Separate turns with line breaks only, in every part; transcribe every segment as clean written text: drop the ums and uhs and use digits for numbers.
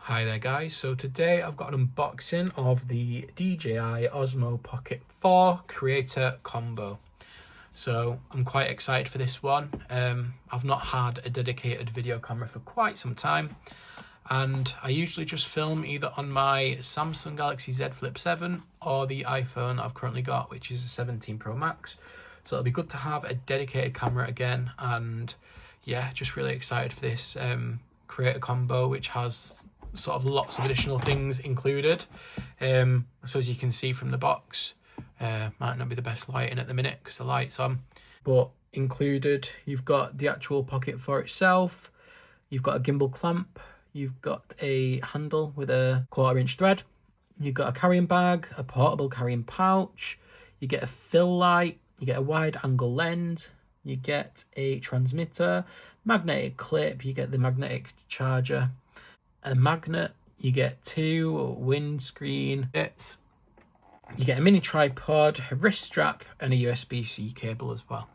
Hi there guys, so today I've got an unboxing of the DJI Osmo Pocket 4 Creator Combo. So I'm quite excited for this one. I've not had a dedicated video camera for quite some time, and I usually just film either on my Samsung Galaxy Z Flip 7 or the iPhone I've currently got, which is a 17 Pro Max. So it'll be good to have a dedicated camera again, and yeah, just really excited for this Creator Combo, which has sort of lots of additional things included. So as you can see from the box, might not be the best lighting at the minute because the light's on, but included you've got the actual Pocket 4 itself, you've got a gimbal clamp, you've got a handle with a 1/4" thread, you've got a carrying bag, a portable carrying pouch, you get a fill light, you get a wide angle lens, you get a transmitter, magnetic clip, you get the magnetic charger, a magnet, you get 2 windscreen bits, you get a mini tripod, a wrist strap, and a USB-C cable as well.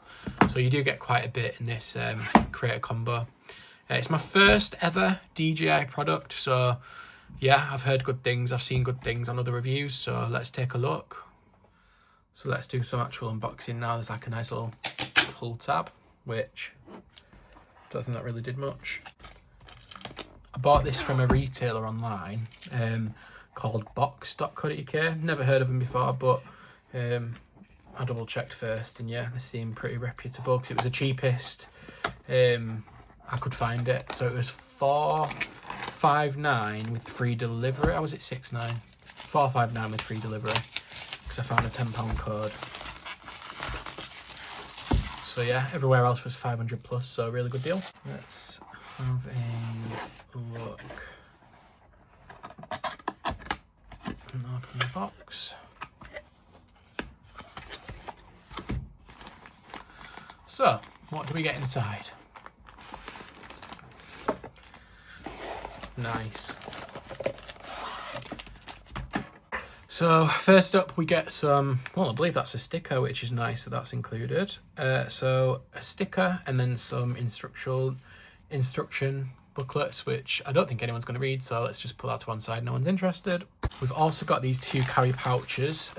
So you do get quite a bit in this Creator Combo. It's my first ever DJI product, so yeah, I've heard good things, I've seen good things on other reviews, so let's take a look. So let's do some actual unboxing now. There's like a nice little pull tab, which I don't think that really did much. I bought this from a retailer online called box.co.uk. Never heard of them before, but I double checked first, and yeah, they seem pretty reputable because it was the cheapest I could find it. So it was $4.59 with free delivery. Or was it $6.9? $4.59 with free delivery because I found a £10 code. So yeah, everywhere else was 500 plus, so really good deal. Let's have a look and open the box. So, what do we get inside? Nice. So first up we get some, well, I believe that's a sticker, which is nice, so that's included. So a sticker and then some instruction booklets, which I don't think anyone's going to read, so let's just put that to one side, no one's interested. We've also got these 2 carry pouches.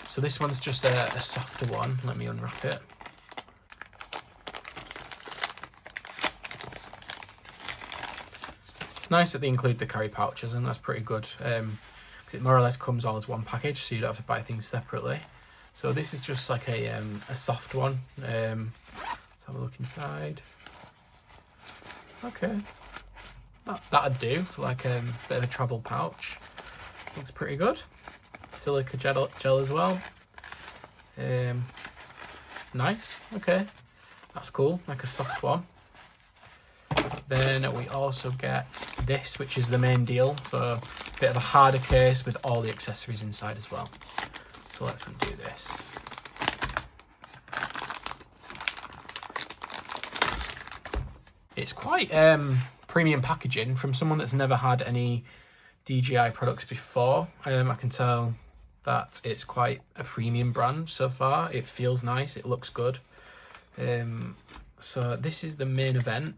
So this one's just a softer one. Let me unwrap it. It's nice that they include the carry pouches, and that's pretty good, because it more or less comes all as one package, so you don't have to buy things separately. So this is just like a soft one. Let's have a look inside. Okay, that'd do for like a bit of a travel pouch. Looks pretty good. Silica gel as well. Nice. Okay, that's cool. Like a soft one. Then we also get this, which is the main deal. So a bit of a harder case with all the accessories inside as well. So let's undo this. It's quite premium packaging from someone that's never had any DJI products before. I can tell that it's quite a premium brand so far. It feels nice, it looks good. So this is the main event.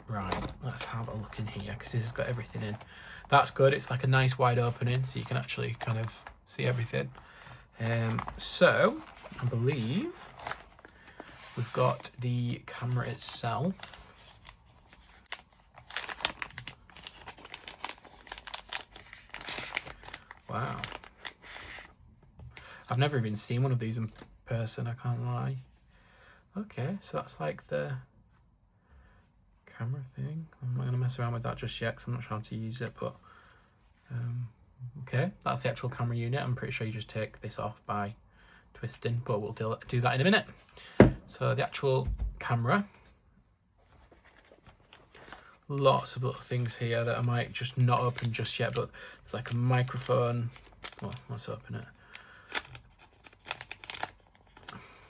Right, let's have a look in here because this has got everything in. That's good, it's like a nice wide opening so you can actually kind of see everything. So I believe we've got the camera itself. Wow, I've never even seen one of these in person, I can't lie. Okay, so that's like the camera thing. I'm not going to mess around with that just yet because I'm not sure how to use it, but okay, that's the actual camera unit. I'm pretty sure you just take this off by twisting, but we'll do that in a minute. So the actual camera, lots of little things here that I might just not open just yet, but there's like a microphone. Well, let's open it.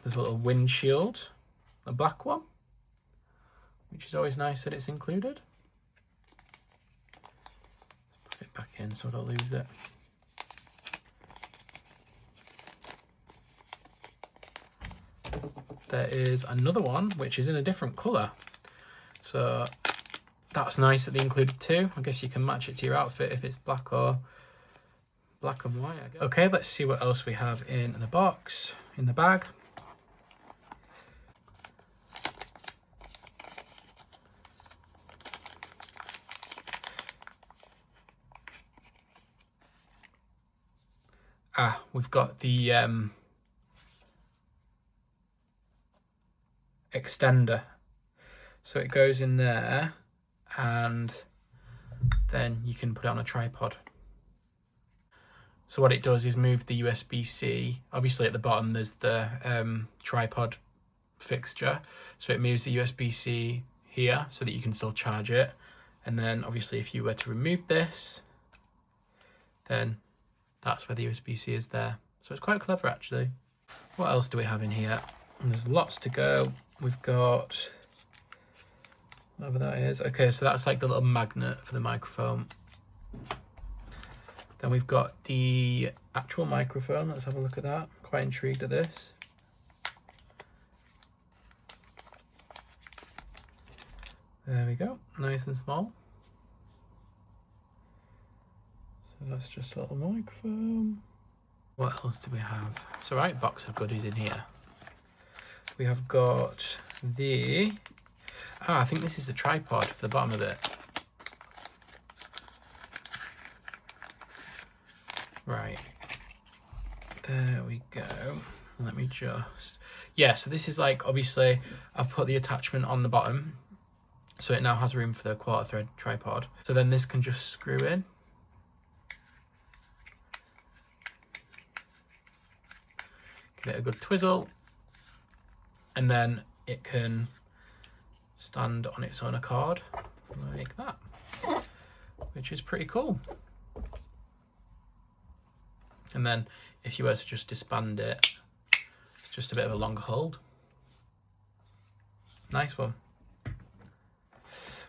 There's a little windshield, a black one, which is always nice that it's included. Let's put it back in so I don't lose it. there is another one which is in a different colour. So that's nice that they included two. I guess you can match it to your outfit if it's black or black and white, I guess. Okay, let's see what else we have in the box, in the bag. We've got the extender. So it goes in there and then you can put it on a tripod. So what it does is move the USB-C. Obviously at the bottom there's the tripod fixture. So it moves the USB-C here so that you can still charge it. And then obviously if you were to remove this, then that's where the USB-C is there. So it's quite clever actually. What else do we have in here? And there's lots to go. We've got, whatever that is. Okay, so that's like the little magnet for the microphone. Then we've got the actual microphone. Let's have a look at that. Quite intrigued at this. There we go, nice and small. So that's just a little microphone. What else do we have? It's a right box of goodies in here. We have got the, I think this is the tripod for the bottom of it. Right, there we go. Let me just, yeah, so this is like, obviously I've put the attachment on the bottom, so it now has room for the quarter thread tripod. So then this can just screw in. Give it a good twizzle, and then it can stand on its own accord like that, which is pretty cool. And then if you were to just disband it, it's just a bit of a longer hold. Nice one.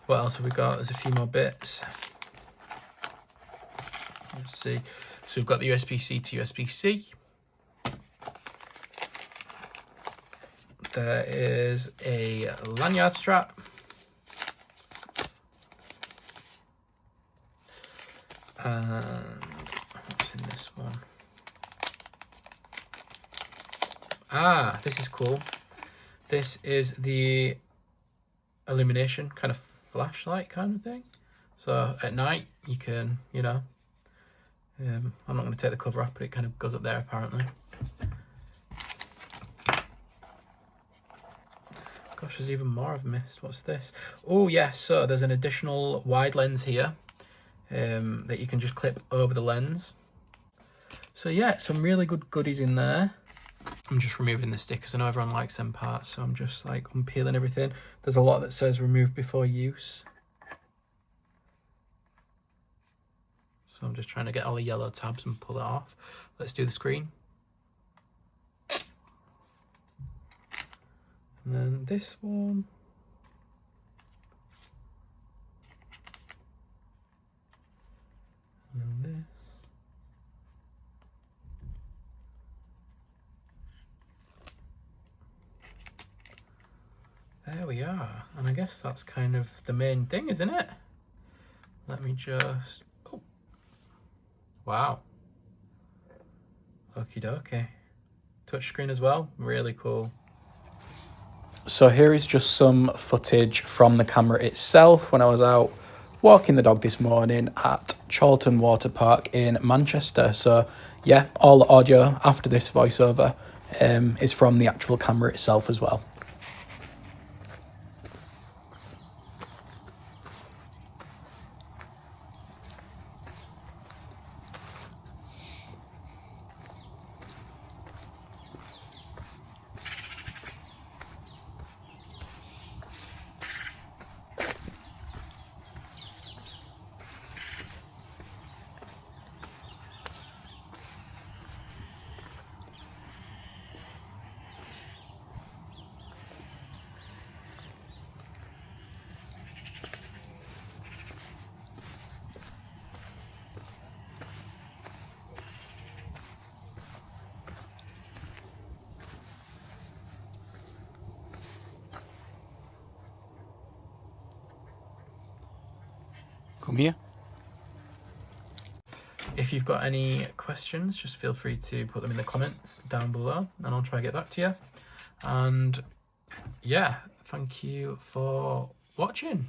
What else have we got? There's a few more bits. Let's see. So we've got the USB-C to USB-C. There is a lanyard strap. And what's in this one? This is cool. This is the illumination kind of flashlight kind of thing. So at night you can, you know, I'm not going to take the cover off, but it kind of goes up there apparently. Gosh, there's even more I've missed. What's this? Oh yes, so there's an additional wide lens here that you can just clip over the lens. So yeah, some really good goodies in there. I'm just removing the stickers. I know everyone likes them parts, so I'm just like unpeeling everything. There's a lot that says remove before use. So I'm just trying to get all the yellow tabs and pull it off. Let's do the screen. And then this one. And then this. There we are. And I guess that's kind of the main thing, isn't it? Let me just, oh. Wow. Okie dokie. Touchscreen as well, really cool. So here is just some footage from the camera itself when I was out walking the dog this morning at Chorlton Water Park in Manchester. So yeah, all the audio after this voiceover is from the actual camera itself as well.
Come here.
If you've got any questions, just feel free to put them in the comments down below and I'll try to get back to you. And yeah, thank you for watching.